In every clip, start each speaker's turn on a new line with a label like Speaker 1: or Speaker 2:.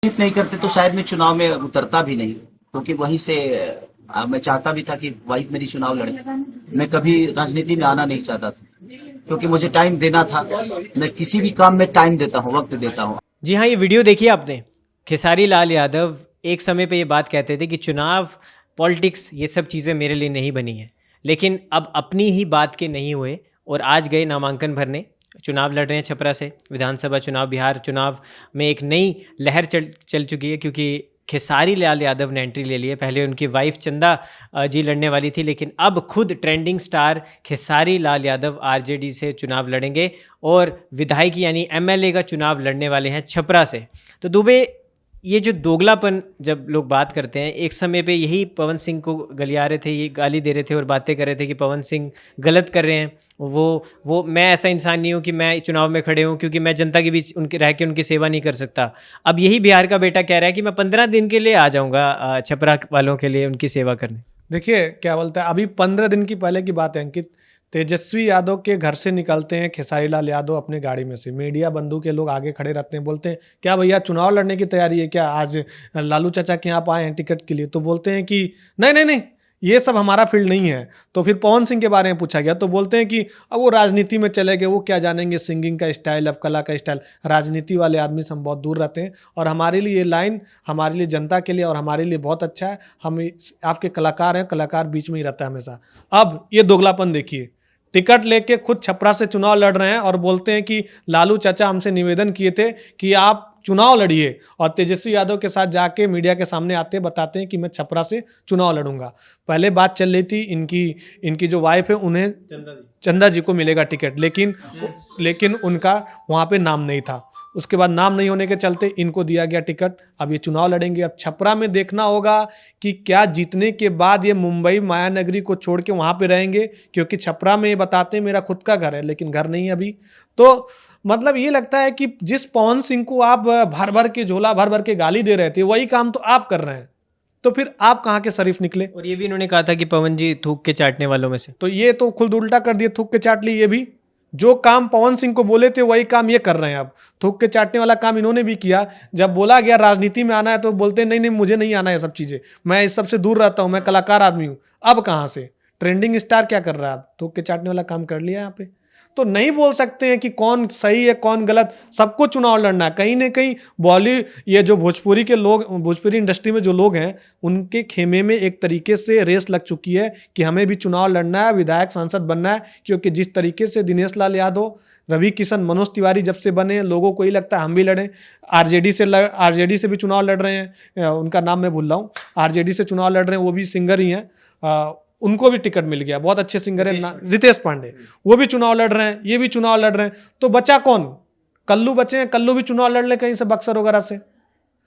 Speaker 1: नहीं करते तो शायद मैं चुनाव में उतरता भी नहीं, क्योंकि वहीं से मैं चाहता भी था कि वाइफ मेरी चुनाव लड़े। मैं कभी राजनीति में आना नहीं चाहता था, क्योंकि मुझे टाइम देना था। मैं किसी भी काम में टाइम देता हूँ, वक्त देता हूँ।
Speaker 2: जी हाँ, ये वीडियो देखिए आपने। खेसारी लाल यादव एक समय पे ये बात कहते थे कि चुनाव, पॉलिटिक्स, ये सब चीज़ें मेरे लिए नहीं बनी हैं, लेकिन अब अपनी ही बात के नहीं हुए और आज गए नामांकन भरने, चुनाव लड़ रहे हैं छपरा से। विधानसभा चुनाव, बिहार चुनाव में एक नई लहर चल चुकी है, क्योंकि खेसारी लाल यादव ने एंट्री ले ली है। पहले उनकी वाइफ चंदा जी लड़ने वाली थी, लेकिन अब खुद trending star Khesari Lal Yadav RJD से चुनाव लड़ेंगे और विधायक यानी एमएलए का चुनाव लड़ने वाले हैं छपरा से। तो दुबे, ये जो दोगलापन जब लोग बात करते हैं, एक समय पे यही पवन सिंह को गलिया रहे थे, ये गाली दे रहे थे और बातें कर रहे थे कि पवन सिंह गलत कर रहे हैं। वो मैं ऐसा इंसान नहीं हूँ कि मैं चुनाव में खड़े हूँ, क्योंकि मैं जनता के बीच उनके रह के उनकी सेवा नहीं कर सकता। अब यही बिहार का बेटा कह रहा है कि मैं 15 दिन के लिए आ जाऊँगा छपरा वालों के लिए उनकी सेवा करने।
Speaker 3: देखिए क्या बोलता है, अभी 15 दिन की पहले की बात है अंकित। तेजस्वी यादव के घर से निकलते हैं खेसारी लाल यादव अपने गाड़ी में से, मीडिया बंधु के लोग आगे खड़े रहते हैं, बोलते हैं क्या भैया चुनाव लड़ने की तैयारी है क्या, आज लालू चाचा के यहाँ आप आए हैं टिकट के लिए? तो बोलते हैं कि नहीं नहीं नहीं, ये सब हमारा फील्ड नहीं है। तो फिर पवन सिंह के बारे में पूछा गया तो बोलते हैं कि अब वो राजनीति में चले गए, वो क्या जानेंगे सिंगिंग का स्टाइल, अब कला का स्टाइल। राजनीति वाले आदमी से हम बहुत दूर रहते हैं और हमारे लिए ये लाइन, हमारे लिए जनता के लिए और हमारे लिए बहुत अच्छा है। हम आपके कलाकार हैं, कलाकार बीच में ही रहता है हमेशा। अब ये दोगलापन देखिए, टिकट लेके खुद छपरा से चुनाव लड़ रहे हैं और बोलते हैं कि लालू चाचा हमसे निवेदन किए थे कि आप चुनाव लड़िए, और तेजस्वी यादव के साथ जाके मीडिया के सामने आते बताते हैं कि मैं छपरा से चुनाव लड़ूंगा। पहले बात चल रही थी इनकी जो वाइफ है उन्हें चंदा जी को मिलेगा टिकट, लेकिन उनका वहाँ पे नाम नहीं था। उसके बाद नाम नहीं होने के चलते इनको दिया गया टिकट। अब ये चुनाव लड़ेंगे। अब छपरा में देखना होगा कि क्या जीतने के बाद ये मुंबई मायानगरी को छोड़ के वहाँ पे रहेंगे, क्योंकि छपरा में ये बताते हैं मेरा खुद का घर है, लेकिन घर नहीं है अभी। तो मतलब ये लगता है कि जिस पवन सिंह को आप भर भर के झोला भर भर के गाली दे रहे थे, वही काम तो आप कर रहे हैं। तो फिर आप कहाँ के शरीफ निकले?
Speaker 2: और ये भी इन्होंने कहा था कि पवन जी थूक के चाटने वालों में से।
Speaker 3: तो ये तो खुद उल्टा कर दिए, थूक के चाट ली। ये भी जो काम पवन सिंह को बोले थे वही काम ये कर रहे हैं। अब थूक के चाटने वाला काम इन्होंने भी किया। जब बोला गया राजनीति में आना है तो बोलते नहीं नहीं, मुझे नहीं आना है सब चीजें, मैं इस सब से दूर रहता हूं, मैं कलाकार आदमी हूं। अब कहां से ट्रेंडिंग स्टार क्या कर रहा है? अब थूक के चाटने वाला काम कर लिया यहाँ पे। तो नहीं बोल सकते हैं कि कौन सही है कौन गलत, सबको चुनाव लड़ना है। कहीं ना कहीं ये जो भोजपुरी के लोग, भोजपुरी इंडस्ट्री में जो लोग हैं, उनके खेमे में एक तरीके से रेस लग चुकी है कि हमें भी चुनाव लड़ना है, विधायक सांसद बनना है। क्योंकि जिस तरीके से दिनेश लाल यादव, रवि किशन, मनोज तिवारी जब से बने, लोगों को ही लगता है हम भी लड़ें। आरजेडी से भी चुनाव लड़ रहे हैं, उनका नाम मैं भूल रहा हूँ, आरजेडी से चुनाव लड़ रहे हैं, वो भी सिंगर ही हैं। उनको भी टिकट मिल गया, बहुत अच्छे सिंगर है रितेश पांडे, वो भी चुनाव लड़ रहे हैं, ये भी चुनाव लड़ रहे हैं। तो बचा कौन? कल्लू बचे हैं, कल्लू भी चुनाव लड़ ले कहीं से, बक्सर वगैरह से।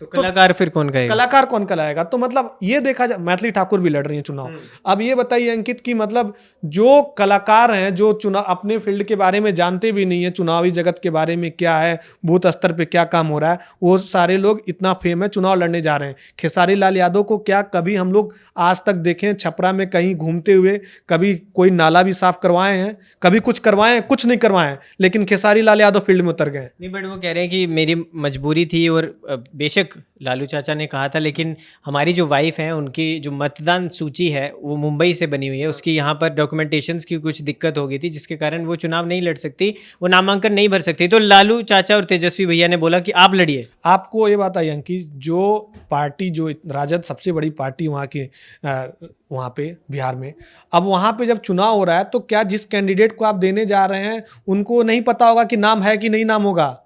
Speaker 2: तो कलाकार फिर कौन कहेगा?
Speaker 3: कलाकार कौन कहलाएगा? तो मतलब ये देखा जाए, मैथिली ठाकुर भी लड़ रही हैं चुनाव। अब ये बताइए अंकित कि मतलब जो कलाकार हैं, जो चुनाव अपने फील्ड के बारे में जानते भी नहीं है, चुनावी जगत के बारे में क्या है, बूथ स्तर पे क्या काम हो रहा है, वो सारे लोग इतना फेम है, चुनाव लड़ने जा रहे हैं। खेसारी लाल यादव को क्या कभी हम लोग आज तक देखें छपरा में कहीं घूमते हुए? कभी कोई नाला भी साफ करवाए हैं? कभी कुछ करवाए हैं? कुछ नहीं करवाए। लेकिन खेसारी लाल यादव फील्ड में उतर गए।
Speaker 2: नहीं, बट वो कह रहे हैं कि मेरी मजबूरी थी, और बेशक लालू चाचा ने कहा था, लेकिन हमारी जो वाइफ है उनकी जो मतदान सूची है वो मुंबई से बनी हुई है, उसकी यहाँ पर डॉक्यूमेंटेशंस की कुछ दिक्कत हो गई थी, जिसके कारण वो चुनाव नहीं लड़ सकती, वो नामांकन नहीं भर सकती। तो लालू चाचा और तेजस्वी भैया ने बोला कि आप लड़िए।
Speaker 3: आपको ये बात आई अंकित, जो पार्टी, जो राजद सबसे बड़ी पार्टी वहाँ की, वहाँ पे बिहार में, अब वहाँ पे जब चुनाव हो रहा है तो क्या जिस कैंडिडेट को आप देने जा रहे हैं उनको नहीं पता होगा कि नाम है कि नहीं नाम होगा?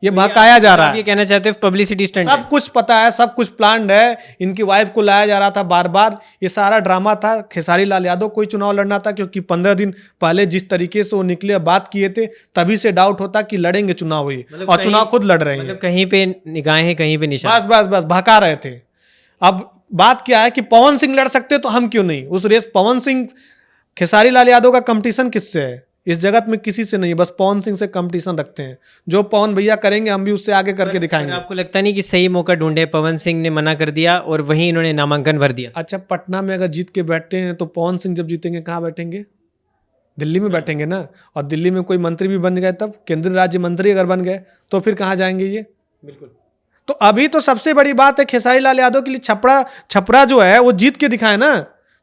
Speaker 3: ये बहकाया जा रहा है।
Speaker 2: ये कहना चाहते हैं पब्लिसिटी स्टंट?
Speaker 3: सब कुछ पता है, सब कुछ प्लान्ड है। इनकी वाइफ को लाया जा रहा था बार बार, ये सारा ड्रामा था। खेसारी लाल यादव को ही चुनाव लड़ना था, क्योंकि 15 दिन पहले जिस तरीके से वो निकले, बात किए थे, तभी से डाउट होता कि लड़ेंगे चुनाव ही, और चुनाव खुद लड़ रहे हैं।
Speaker 2: मतलब कहीं पे निगाहें, कहीं पे निशान।
Speaker 3: बस बस बस भगा रहे थे। अब बात क्या है कि पवन सिंह लड़ सकते तो हम क्यों नहीं? उस रेस पवन सिंह, खेसारी लाल यादव का कंपटीशन किससे है? इस जगत में किसी से नहीं, बस पवन सिंह से कंपटीशन रखते हैं। जो पवन भैया करेंगे हम भी उससे आगे करके दिखाएंगे।
Speaker 2: आपको लगता नहीं कि सही मौका ढूंढे? पवन सिंह ने मना कर दिया और वहीं इन्होंने नामांकन भर दिया।
Speaker 3: अच्छा, पटना में अगर जीत के बैठते हैं तो पवन सिंह जब जीतेंगे कहाँ बैठेंगे? दिल्ली में बैठेंगे ना। और दिल्ली में कोई मंत्री भी बन गए, तब केंद्रीय राज्य मंत्री अगर बन गए तो फिर कहाँ जाएंगे ये?
Speaker 2: बिल्कुल।
Speaker 3: तो अभी तो सबसे बड़ी बात है खेसारी लाल यादव के लिए छपरा जो है वो जीत के दिखाए ना।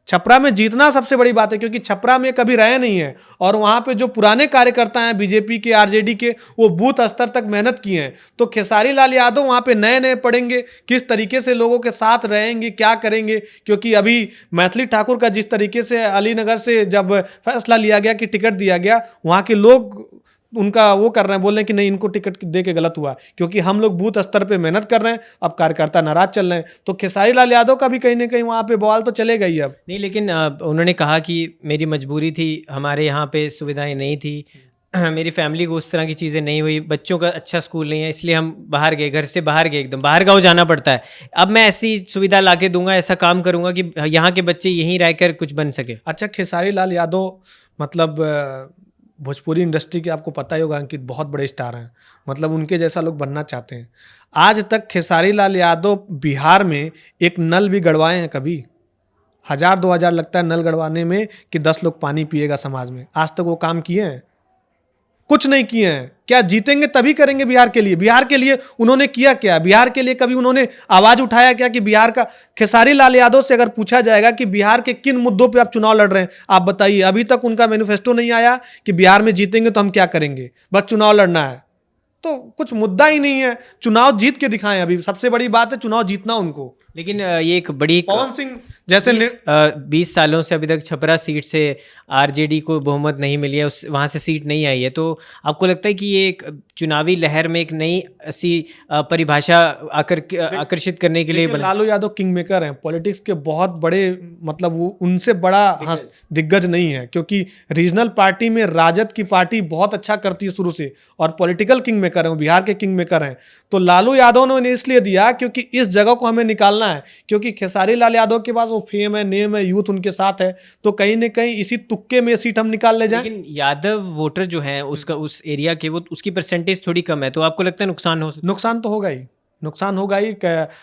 Speaker 3: छपरा में जीतना सबसे बड़ी बात है, क्योंकि छपरा में कभी रहे नहीं है और वहां पे जो पुराने कार्यकर्ता हैं बीजेपी के, आरजेडी के, वो बूथ स्तर तक मेहनत किए हैं। तो खेसारी लाल यादव वहां पे नए नए पढ़ेंगे, किस तरीके से लोगों के साथ रहेंगे, क्या करेंगे। क्योंकि अभी मैथिली ठाकुर का जिस तरीके से अलीनगर से जब फैसला लिया गया कि टिकट दिया गया, वहां के लोग उनका वो कर रहे हैं, बोल रहे हैं कि नहीं इनको टिकट दे के गलत हुआ, क्योंकि हम लोग बूथ स्तर पे मेहनत कर रहे हैं, अब कार्यकर्ता नाराज चल रहे हैं। तो खेसारी लाल यादव का भी कहीं ना कहीं वहाँ पे बवाल तो चलेगा ही अब।
Speaker 2: नहीं, लेकिन उन्होंने कहा कि मेरी मजबूरी थी, हमारे यहाँ पे सुविधाएं नहीं थी, मेरी फैमिली को उस तरह की चीज़ें नहीं हुई, बच्चों का अच्छा स्कूल नहीं है, इसलिए हम बाहर गए, घर से बाहर गए, एकदम बाहर गाँव जाना पड़ता है। अब मैं ऐसी सुविधा ला के दूंगा, ऐसा काम करूंगा कि यहाँ के बच्चे यहीं रहकर कुछ बन सके।
Speaker 3: अच्छा, खेसारी लाल यादव मतलब भोजपुरी इंडस्ट्री के आपको पता ही होगा अंकित, बहुत बड़े स्टार हैं, मतलब उनके जैसा लोग बनना चाहते हैं। आज तक खेसारी लाल यादव बिहार में एक नल भी गड़वाए हैं कभी? 1000-2000 लगता है नल गड़वाने में कि 10 लोग पानी पिएगा समाज में। आज तक वो काम किए हैं? कुछ नहीं किए हैं। क्या जीतेंगे तभी करेंगे बिहार के लिए? बिहार के लिए उन्होंने किया क्या? बिहार के लिए कभी उन्होंने आवाज उठाया क्या कि बिहार का? खेसारी लाल यादव से अगर पूछा जाएगा कि बिहार के किन मुद्दों पे आप चुनाव लड़ रहे हैं, आप बताइए। अभी तक उनका मैनिफेस्टो नहीं आया कि बिहार में जीतेंगे तो हम क्या करेंगे, बस चुनाव लड़ना है। तो कुछ मुद्दा ही नहीं है। चुनाव जीत के दिखाएं, अभी सबसे बड़ी बात है चुनाव जीतना उनको।
Speaker 2: लेकिन ये एक बड़ी
Speaker 3: पवन सिंह जैसे
Speaker 2: 20 सालों से अभी तक छपरा सीट से आरजेडी को बहुमत नहीं मिली है, उस वहाँ से सीट नहीं आई है। तो आपको लगता है कि ये एक चुनावी लहर में एक नई ऐसी परिभाषा आकर्षित करने के लिए बना?
Speaker 3: लालू यादव किंग मेकर हैं, पॉलिटिक्स के बहुत बड़े, मतलब वो उनसे बड़ा दिग्गज नहीं है, क्योंकि रीजनल पार्टी में राजद की पार्टी बहुत अच्छा करती है शुरू से, और पॉलिटिकल किंग मेकर हैं, बिहार के किंग मेकर हैं। तो लालू यादव ने इसलिए दिया क्योंकि इस जगह को हमें निकालना है, क्योंकि खेसारी लाल यादव के पास वो फेम है, नेम है, यूथ उनके साथ है, तो कहीं ना कहीं इसी तुक्के में सीट हम निकाल ले जाएं।
Speaker 2: लेकिन यादव वोटर जो है उसका, उस एरिया के, वो उसकी परसेंटेज थोड़ी कम है, तो आपको लगता है नुकसान हो सकता?
Speaker 3: नुकसान तो होगा ही, नुकसान होगा ही।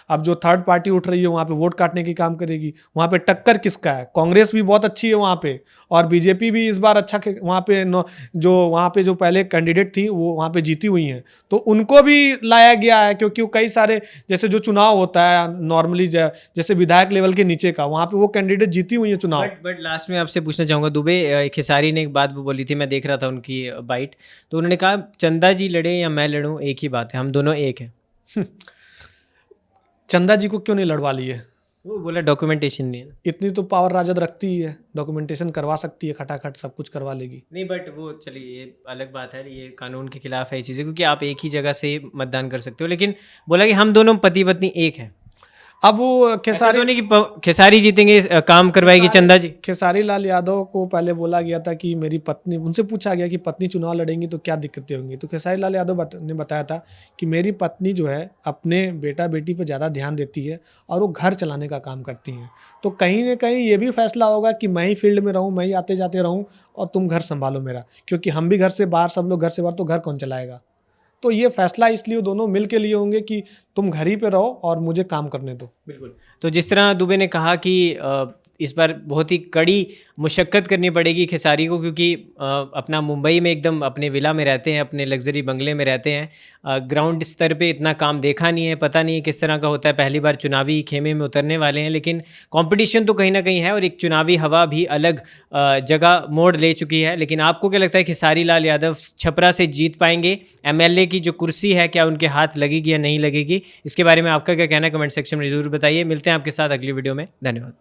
Speaker 3: अब जो थर्ड पार्टी उठ रही है वहाँ पे वोट काटने की काम करेगी। वहाँ पे टक्कर किसका है? कांग्रेस भी बहुत अच्छी है वहाँ पे, और बीजेपी भी इस बार अच्छा वहाँ पे वहाँ पे जो पहले कैंडिडेट थी वो वहाँ पे जीती हुई हैं, तो उनको भी लाया गया है। क्योंकि वो कई सारे, जैसे जो चुनाव होता है नॉर्मली जैसे विधायक लेवल के नीचे का, वहाँ पे वो कैंडिडेट जीती हुई है चुनाव।
Speaker 2: बट लास्ट में आपसे पूछना चाहूँगा, दुबे खेसारी ने एक बात बोली थी, मैं देख रहा था उनकी बाइट, तो उन्होंने कहा चंदा जी लड़े या मैं लड़ूं एक ही बात है, हम दोनों एक हैं।
Speaker 3: चंदा जी को क्यों नहीं लड़वा लिए?
Speaker 2: वो बोला डॉक्यूमेंटेशन नहीं है।
Speaker 3: इतनी तो पावर राजद रखती ही है, डॉक्यूमेंटेशन करवा सकती है, खटाखट सब कुछ करवा लेगी।
Speaker 2: नहीं, बट वो चलिए ये अलग बात है, ये कानून के खिलाफ है ये चीज़ें, क्योंकि आप एक ही जगह से मतदान कर सकते हो। लेकिन बोला कि हम दोनों पति पत्नी एक है।
Speaker 3: अब वो
Speaker 2: खेसारी जीतेंगे, काम करवाएगी चंदा जी।
Speaker 3: खेसारी लाल यादव को पहले बोला गया था कि मेरी पत्नी, उनसे पूछा गया कि पत्नी चुनाव लड़ेंगी तो क्या दिक्कतें होंगी, तो खेसारी लाल यादव ने बताया था कि मेरी पत्नी जो है अपने बेटा बेटी पर ज़्यादा ध्यान देती है और वो घर चलाने का काम करती हैं। तो कहीं ना कहीं ये भी फैसला होगा कि मैं ही फील्ड में रहूँ, मैं ही आते जाते रहूँ और तुम घर संभालो मेरा, क्योंकि हम भी घर से बाहर, सब लोग घर से बाहर, तो घर कौन चलाएगा। तो ये फैसला इसलिए दोनों मिल के लिए होंगे कि तुम घर ही पे रहो और मुझे काम करने दो।
Speaker 2: बिल्कुल। तो जिस तरह दुबे ने कहा कि इस बार बहुत ही कड़ी मुशक्क़त करनी पड़ेगी खेसारी को, क्योंकि अपना मुंबई में एकदम अपने विला में रहते हैं, अपने लग्जरी बंगले में रहते हैं, ग्राउंड स्तर पे इतना काम देखा नहीं है, पता नहीं है किस तरह का होता है, पहली बार चुनावी खेमे में उतरने वाले हैं। लेकिन कंपटीशन तो कहीं ना कहीं है और एक चुनावी हवा भी अलग जगह मोड़ ले चुकी है। लेकिन आपको क्या लगता है खेसारी लाल यादव छपरा से जीत पाएंगे? MLA की जो कुर्सी है क्या उनके हाथ लगेगी या नहीं लगेगी? इसके बारे में आपका क्या कहना है, कमेंट सेक्शन में ज़रूर बताइए। मिलते हैं आपके साथ अगली वीडियो में। धन्यवाद।